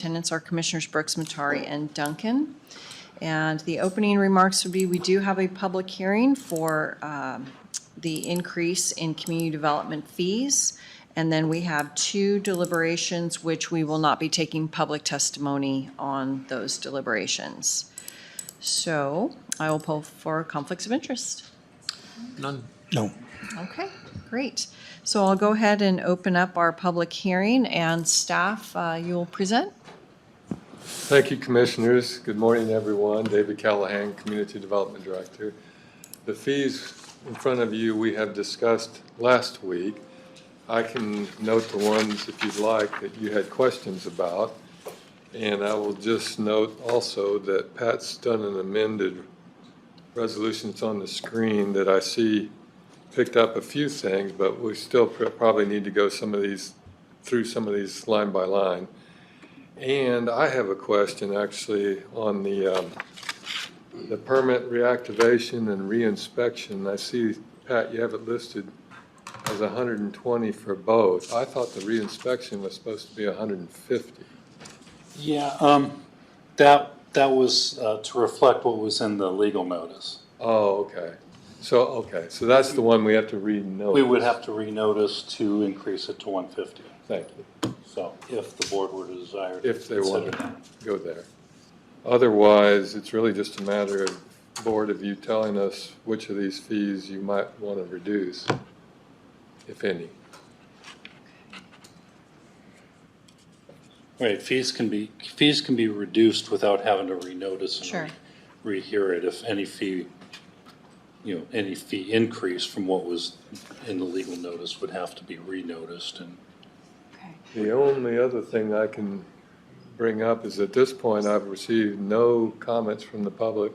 Attendants are Commissioners Brooks, Matari, and Duncan. And the opening remarks would be, we do have a public hearing for the increase in community development fees. And then we have 2 deliberations, which we will not be taking public testimony on those deliberations. So I will poll for conflicts of interest. None. No. Okay, great. So I'll go ahead and open up our public hearing, and staff, you will present. Thank you, Commissioners. Good morning, everyone. David Callahan, Community Development Director. The fees in front of you we have discussed last week. I can note the ones, if you'd like, that you had questions about. And I will just note also that Pat's done an amended resolution. It's on the screen that I see picked up a few things, but we still probably need to go through some of these line by line. And I have a question actually on the permit reactivation and reinspection. I see, Pat, you have it listed as 120 for both. I thought the reinspection was supposed to be 150. Yeah, that was to reflect what was in the legal notice. Oh, okay. So that's the one we have to renotice. We would have to renotice to increase it to 150. Thank you. So if the board were to desire to If they want consider to that. go there. Otherwise, it's really just a matter of board of you telling us which of these fees you might want to reduce, if any. Right, fees can be reduced without having to renotice Sure. and rehear it. If any fee, any fee increase from what was in the legal notice would have to be renoticed. And Okay. The only other thing I can bring up is at this point, I've received no comments from the public,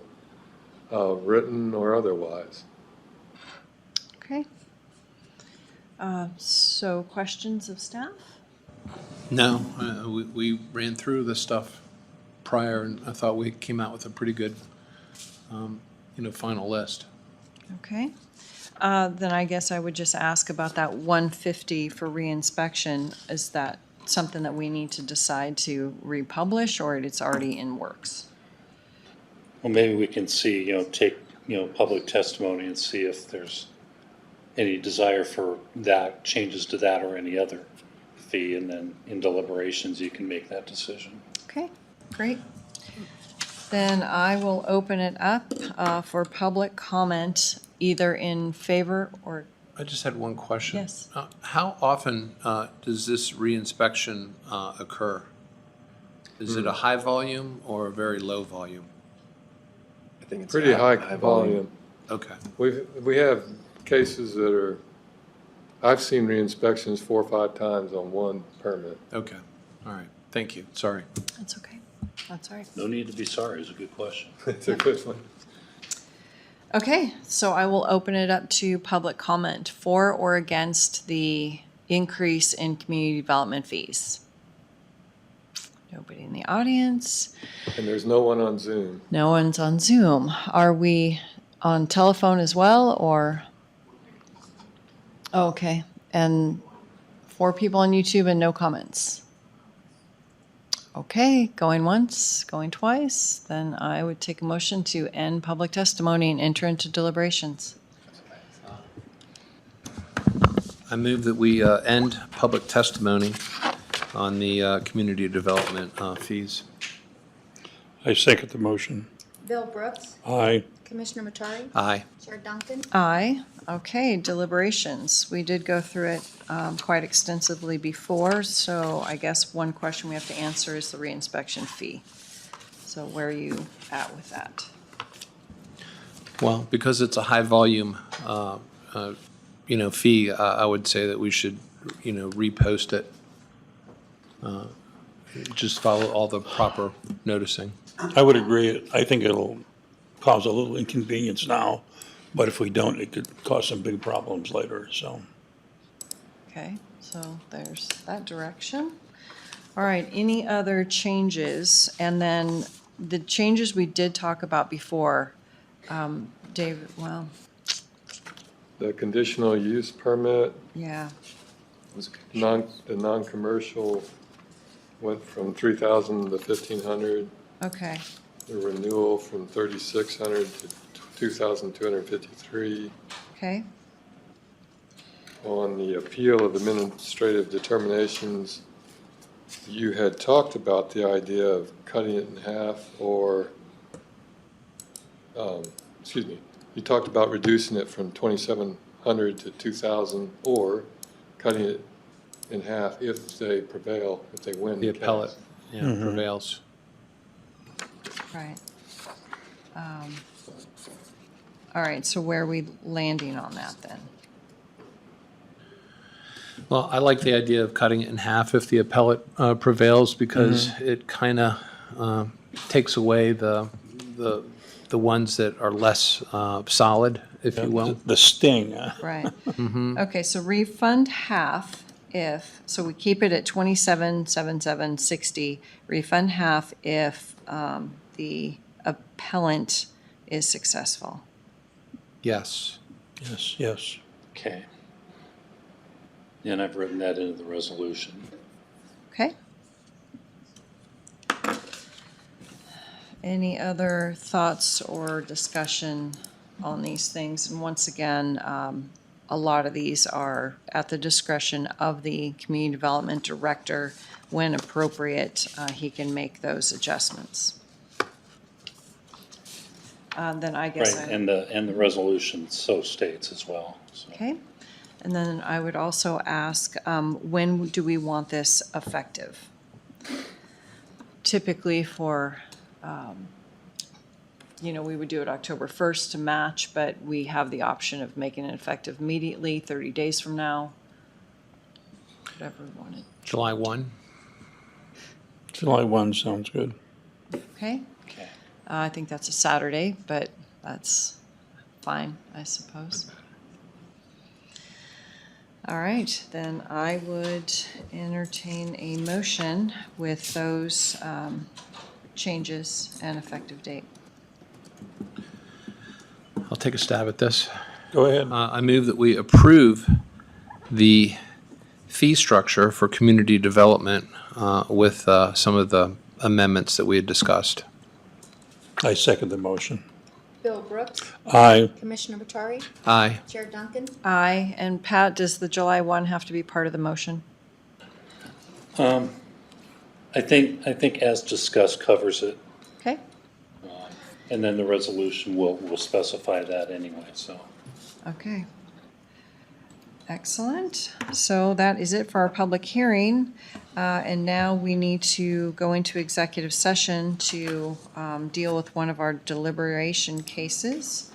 written or otherwise. Okay. So questions of staff? No, we ran through the stuff prior, and I thought we came out with a pretty good, final list. Okay. Then I guess I would just ask about that 150 for reinspection. Is that something that we need to decide to republish, or it's already in works? well, maybe we can see, take, public testimony and see if there's any desire for that, changes to that or any other fee, and then in deliberations, you can make that decision. Okay, great. Then I will open it up for public comment, either in favor or, I just had one question. Yes. How often does this reinspection occur? Is it a high volume or a very low volume? I think it's Pretty high volume. Okay. We have cases that are, I've seen re-inspections 4 or 5 times on one permit. Okay. All right. Thank you. Sorry. that's okay. That's all right. No need to be sorry, it's a good question. It's a good one. Okay, so I will open it up to public comment for or against the increase in community development fees. Nobody in the audience. And there's no one on Zoom. No one's on Zoom. Are we on telephone as well, or? Oh, okay, and 4 people on YouTube and no comments. Okay, going once, going twice, then I would take a motion to end public testimony and enter into deliberations. I move that we end public testimony on the community development fees. I second the motion. Bill Brooks, Aye. Commissioner Matari, Aye. Chair Duncan, Aye. Okay, deliberations. We did go through it quite extensively before, so I guess one question we have to answer is the reinspection fee. So where are you at with that? Well, because it's a high volume, fee, I would say that we should, repost it. Just follow all the proper noticing. I would agree. I think it'll cause a little inconvenience now, but if we don't, it could cause some big problems later, so. Okay, so there's that direction. All right, any other changes? And then the changes we did talk about before, David, well, The conditional use permit, yeah, the non-commercial went from 3,000 to 1,500. Okay, The renewal from 3,600 to 2,253. okay, On the appeal of administrative determinations, you had talked about the idea of cutting it in half or, excuse me, you talked about reducing it from 2,700 to 2,000 or cutting it in half if they prevail, if they win The the appellate, case. yeah, prevails. right. All right, so where are we landing on that then? Well, I like the idea of cutting it in half if the appellate prevails because it kind of takes away the ones that are less solid, if you will. The sting. Right. Okay, so refund half if, so we keep it at 27,7760, refund half if the appellant is successful. Yes. Yes, yes. Okay. And I've written that into the resolution. Okay? Any other thoughts or discussion on these things? And once again, a lot of these are at the discretion of the community development director. When appropriate, he can make those adjustments. Then I guess Right, I, and the resolution so states as well, so. okay. And then I would also ask, when do we want this effective? Typically for, we would do it October 1st to match, but we have the option of making it effective immediately, 30 days from now. Whatever we wanted. July 1. July 1 sounds good. Okay? Okay. I think that's a Saturday, but that's fine, I suppose. All right, then I would entertain a motion with those changes and effective date. I'll take a stab at this. Go ahead. I move that we approve the fee structure for community development with some of the amendments that we had discussed. I second the motion. Bill Brooks. Aye. Commissioner Matari. Aye. Chair Duncan. Aye, and Pat, does the July 1 have to be part of the motion? I think as discussed covers it, Okay, and then the resolution will specify that anyway, so. okay. Excellent. So that is it for our public hearing. And now we need to go into executive session to deal with one of our deliberation cases.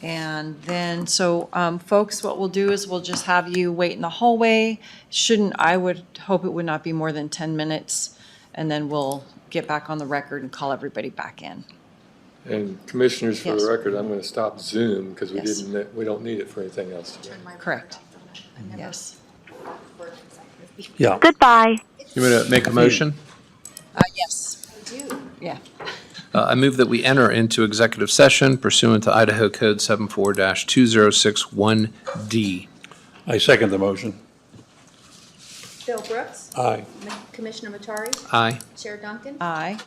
And then, so folks, what we'll do is we'll just have you wait in the hallway. I would hope it would not be more than 10 minutes. And then we'll get back on the record and call everybody back in. And commissioners, for Yes. the record, I'm going to stop Zoom because Yes. we don't need it for anything else today. Correct. Yes. Yeah. Goodbye. You want to make a motion? Yes. Yeah. I move that we enter into executive session pursuant to Idaho Code 74-2061D. I second the motion. Bill Brooks. Aye. Commissioner Matari. Aye. Chair Duncan. Aye.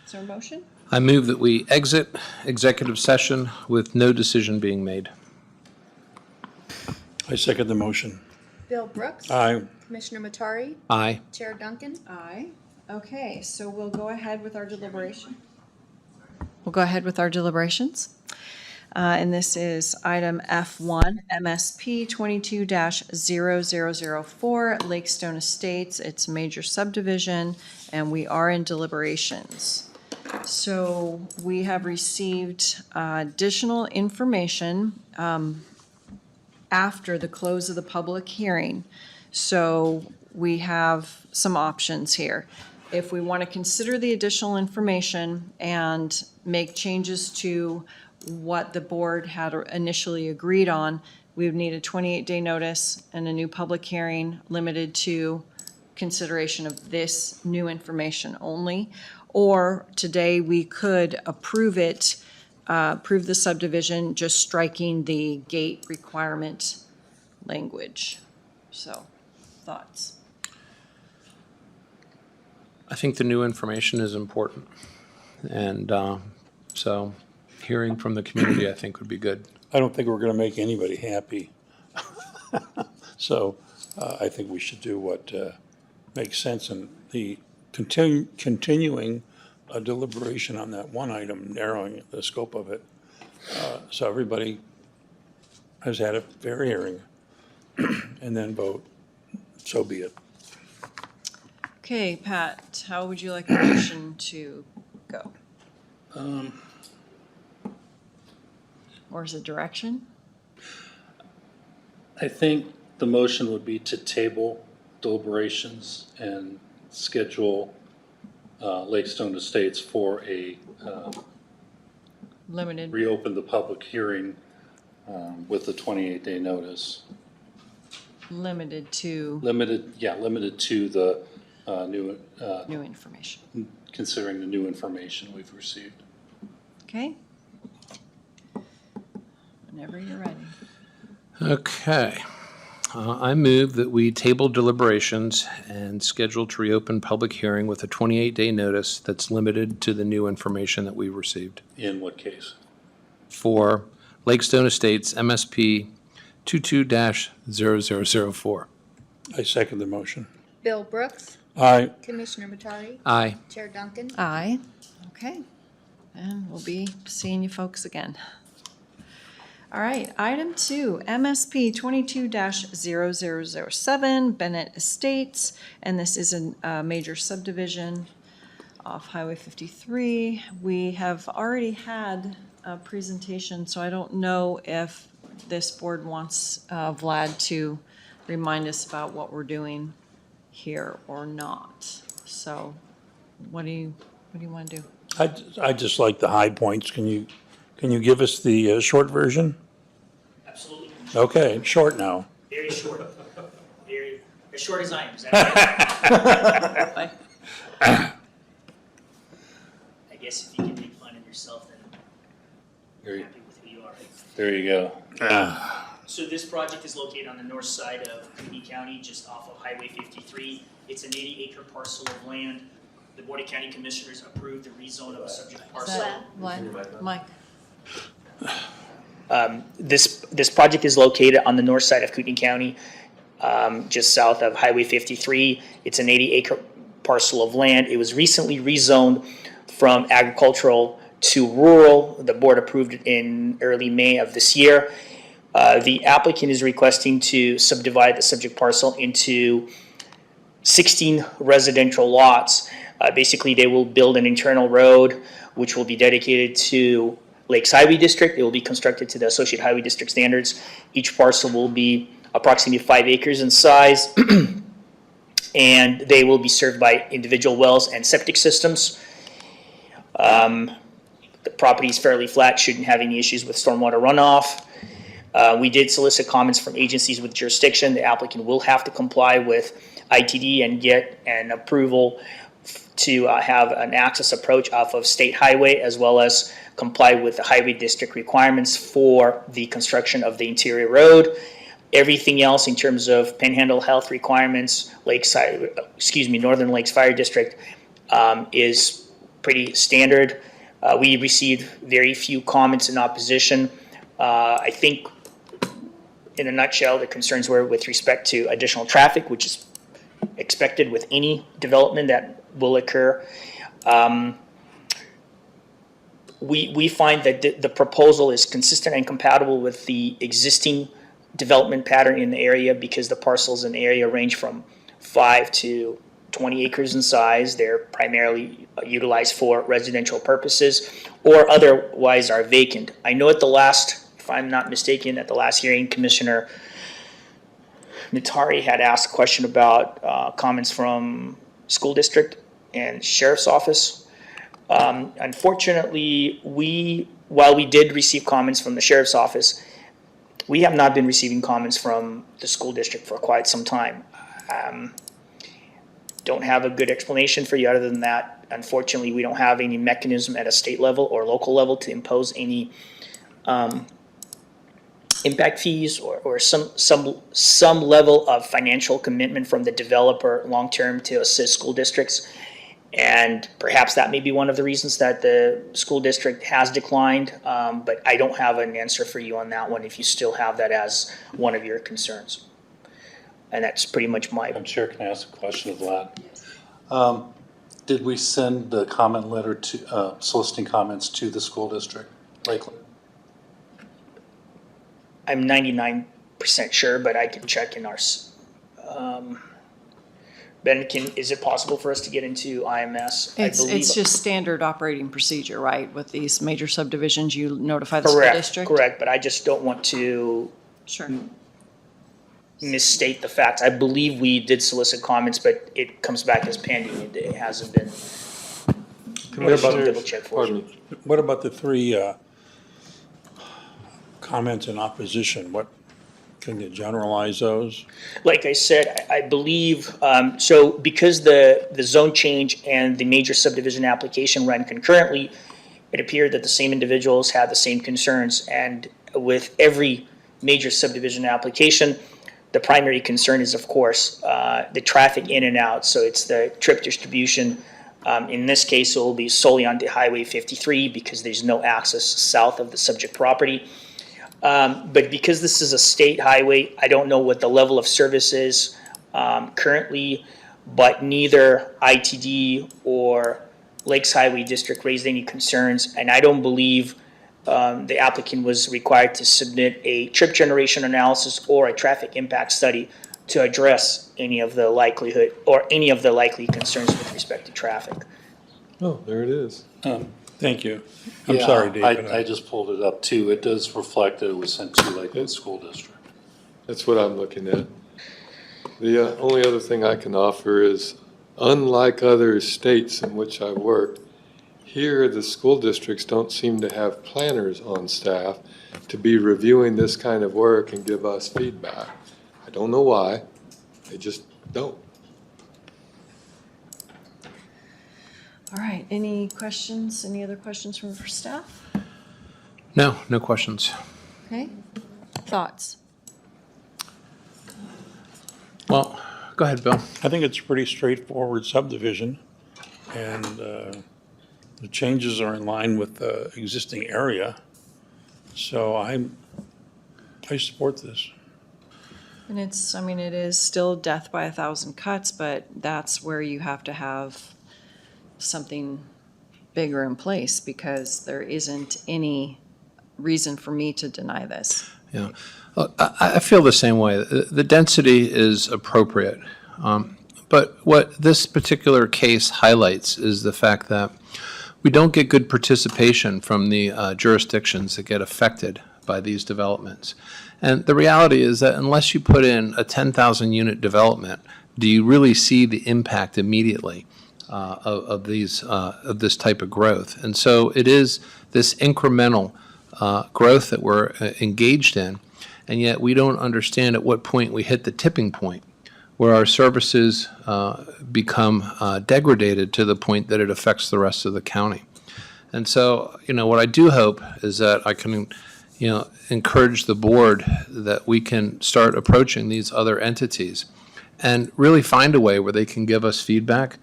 Is there a motion? I move that we exit executive session with no decision being made. I second the motion. Bill Brooks. Aye. Commissioner Matari, Aye. Chair Duncan, Aye. Okay, so we'll go ahead with our deliberation. We'll go ahead with our deliberations. And this is item F1, MSP 22-0004, Lakestone Estates. It's major subdivision, and we are in deliberations. So we have received additional information after the close of the public hearing. So we have some options here. If we want to consider the additional information and make changes to what the board had initially agreed on, we would need a 28-day notice and a new public hearing limited to consideration of this new information only. Or today, we could approve it, approve the subdivision, just striking the gate requirement language. So, thoughts? I think the new information is important. And so hearing from the community, I think, would be good. I don't think we're going to make anybody happy. So I think we should do what makes sense, and the continuing a deliberation on that one item, narrowing the scope of it, so everybody has had a fair hearing, and then vote, so be it. Okay, Pat, how would you like the motion to go? Or is it direction? I think the motion would be to table deliberations and schedule Lakestone Estates for a, Limited, reopen the public hearing with the 28-day notice. limited to Limited to the new, new information. considering the new information we've received. Okay? Whenever you're ready. Okay. I move that we table deliberations and schedule to reopen public hearing with a 28-day notice that's limited to the new information that we received In what case? for Lakestone Estates MSP 22-0004. I second the motion. Bill Brooks, Aye. Commissioner Matari, Aye. Chair Duncan, Aye. Okay. And we'll be seeing you folks again. All right, item 2, MSP 22-0007, Bennett Estates, and this is a major subdivision off Highway 53. We have already had a presentation, so I don't know if this board wants Vlad to remind us about what we're doing here or not. So what do you want to do? I just like the high points. Can you give us the short version? Absolutely. Okay, short now. Very short. Very, as short as I am. Is that right? I guess if you can make fun of yourself, then I'm happy with who you are. There you go. So this project is located on the north side of Kootenai County, just off of Highway 53. It's an 80-acre parcel of land. The Board of County Commissioners approved the rezone of a subject parcel. Vlad? Mike? This project is located on the north side of Kootenai County, just south of Highway 53. It's an 80-acre parcel of land. It was recently rezoned from agricultural to rural. The board approved it in early May of this year. The applicant is requesting to subdivide the subject parcel into 16 residential lots. Basically, they will build an internal road, which will be dedicated to Lakes Highway District. It will be constructed to the Associated Highway District standards. Each parcel will be approximately 5 acres in size, and they will be served by individual wells and septic systems. The property is fairly flat, shouldn't have any issues with stormwater runoff. We did solicit comments from agencies with jurisdiction. The applicant will have to comply with ITD and get an approval to have an access approach off of State Highway, as well as comply with the Highway District requirements for the construction of the interior road. Everything else in terms of Panhandle health requirements, Northern Lakes Fire District is pretty standard. We received very few comments in opposition. I think, in a nutshell, the concerns were with respect to additional traffic, which is expected with any development that will occur. We find that the proposal is consistent and compatible with the existing development pattern in the area because the parcels in the area range from 5 to 20 acres in size. They're primarily utilized for residential purposes or otherwise are vacant. I know at the last, if I'm not mistaken, at the last hearing, Commissioner Natari had asked a question about comments from school district and sheriff's office. Unfortunately, while we did receive comments from the sheriff's office, we have not been receiving comments from the school district for quite some time. Don't have a good explanation for you other than that. Unfortunately, we don't have any mechanism at a state level or local level to impose any impact fees or some level of financial commitment from the developer long-term to assist school districts. And perhaps that may be one of the reasons that the school district has declined, but I don't have an answer for you on that one if you still have that as one of your concerns. And that's pretty much my. Madam Chair, can I ask a question of that? Did we send the comment letter to, soliciting comments to the school district, Lakeland? I'm 99% sure, but I can check in our. Ben, is it possible for us to get into IMS? It's just standard operating procedure, right? With these major subdivisions, you notify the school district? Correct, but I just don't want to Sure. misstate the facts. I believe we did solicit comments, but it comes back as pending. It hasn't been. Double check for Pardon you. me. What about the three comments in opposition? What, can you generalize those? Like I said, I believe, so because the zone change and the major subdivision application ran concurrently, it appeared that the same individuals had the same concerns. And with every major subdivision application, the primary concern is, of course, the traffic in and out. So it's the trip distribution. In this case, it will be solely onto Highway 53 because there's no access south of the subject property. But because this is a state highway, I don't know what the level of service is currently, but neither ITD or Lakes Highway District raised any concerns, and I don't believe the applicant was required to submit a trip generation analysis or a traffic impact study to address any of the likelihood or any of the likely concerns with respect to traffic. Oh, there it is. Thank you. I'm sorry, David. I just pulled it up too. It does reflect that it was sent to Lakeland School District. That's what I'm looking at. The only other thing I can offer is, unlike other states in which I worked, here the school districts don't seem to have planners on staff to be reviewing this kind of work and give us feedback. I don't know why, they just don't. All right, any questions, any other questions from staff? No, no questions. Okay, thoughts? Well, go ahead, Bill. I think it's a pretty straightforward subdivision, and the changes are in line with the existing area. So I support this. And it's, I mean, it is still death by 1,000 cuts, but that's where you have to have something bigger in place because there isn't any reason for me to deny this. Yeah, I feel the same way. The density is appropriate. But what this particular case highlights is the fact that we don't get good participation from the jurisdictions that get affected by these developments. And the reality is that unless you put in a 10,000 unit development, do you really see the impact immediately of this type of growth? And so it is this incremental growth that we're engaged in, and yet we don't understand at what point we hit the tipping point where our services become degraded to the point that it affects the rest of the county. And so, what I do hope is that I can, encourage the board that we can start approaching these other entities and really find a way where they can give us feedback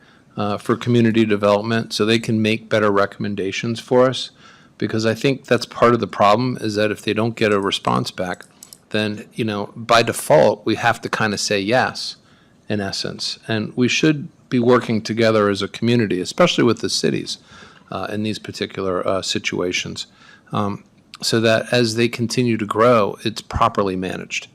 for community development so they can make better recommendations for us. Because I think that's part of the problem, is that if they don't get a response back, then, by default, we have to kind of say yes, in essence. And we should be working together as a community, especially with the cities in these particular situations, so that as they continue to grow, it's properly managed.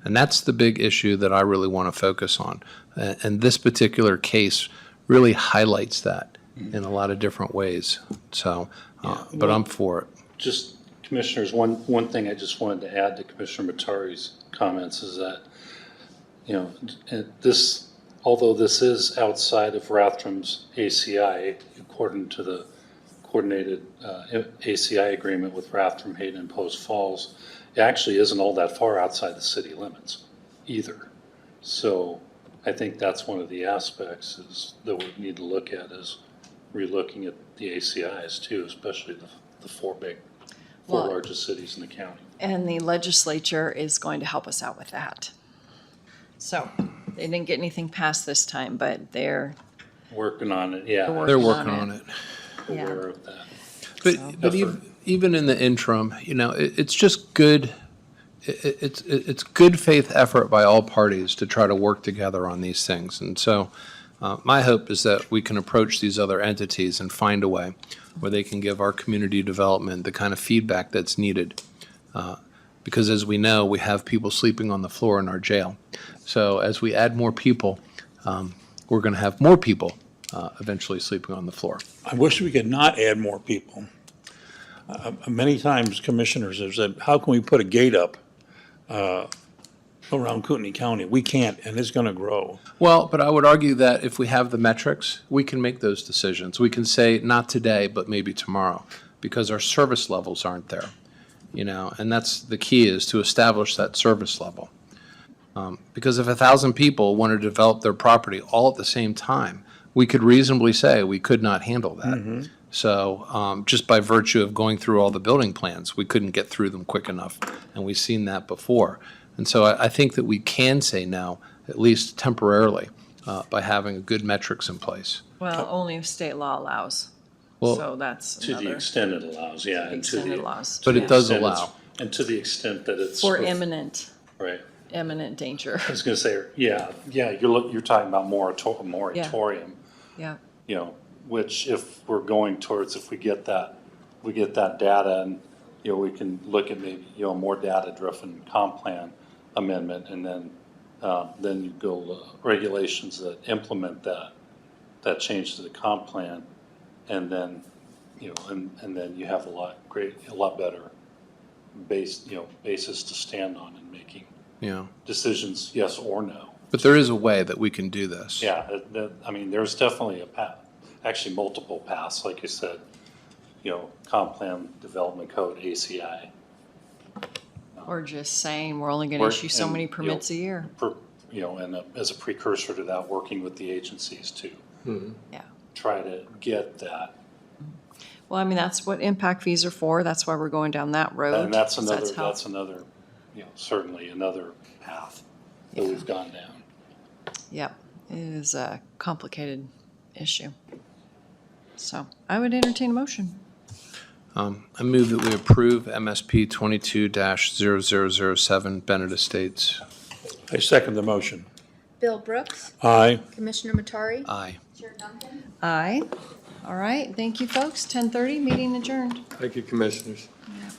And that's the big issue that I really want to focus on. And this particular case really highlights that in a lot of different ways. So, but I'm for it. Just, Commissioners, one thing I just wanted to add to Commissioner Matari's comments is that, this, although this is outside of Rathdrum's ACI, according to the coordinated ACI agreement with Rathdrum, Hayden, and Post Falls, it actually isn't all that far outside the city limits either. So I think that's one of the aspects that we need to look at, is relooking at the ACIs too, especially the four Well- largest cities in the county. And the legislature is going to help us out with that. So they didn't get anything passed this time, but they're, Working on it, yeah, They're on working it. on it. yeah. aware of that. But even in the interim, it's just good. It's good faith effort by all parties to try to work together on these things. And so my hope is that we can approach these other entities and find a way where they can give our community development the kind of feedback that's needed. Because as we know, we have people sleeping on the floor in our jail. So as we add more people, we're going to have more people eventually sleeping on the floor. I wish we could not add more people. Many times commissioners have said, how can we put a gate up around Kootenai County? We can't, and it's gonna grow. Well, but I would argue that if we have the metrics, we can make those decisions. We can say, not today, but maybe tomorrow, because our service levels aren't there, and that's the key, is to establish that service level. Because if 1,000 people want to develop their property all at the same time, we could reasonably say we could not handle that. So just by virtue of going through all the building plans, we couldn't get through them quick enough, and we've seen that before. And so I think that we can say no, at least temporarily, by having good metrics in place. Well, only if state law allows. Well, So that's To the another extent it allows, yeah. and to the- extended laws. But yeah. it does extent it's- allow. And to the extent that it's. For imminent Right. danger. I was gonna say, yeah, you're talking about moratorium, Yeah, which if we're going towards, if we get that data and, we can look at maybe, more data-driven comp plan amendment, and then you go regulations that implement that change to the comp plan, and then, and then you have a lot better basis to stand on in making decisions, yes or no. But there is a way that we can do this. Yeah, I mean, there's definitely a path, actually multiple paths, like you said, comp plan, development code, ACI. or just saying we're only gonna issue so many permits a year. And as a precursor to that, working with the agencies to Yeah. try to get that. Well, I mean, that's what impact fees are for. That's why we're going down that road. And that's 'cause how- another, certainly another path that Yeah. we've gone down. Yep, it is a complicated issue. So I would entertain a motion. I move that we approve MSP 22-0007 Bennett Estates. I second the motion. Bill Brooks, Aye. Commissioner Matari, Aye. Chair Duncan. Aye. All right, thank you, folks. 10:30, meeting adjourned. Thank you, commissioners. Yeah.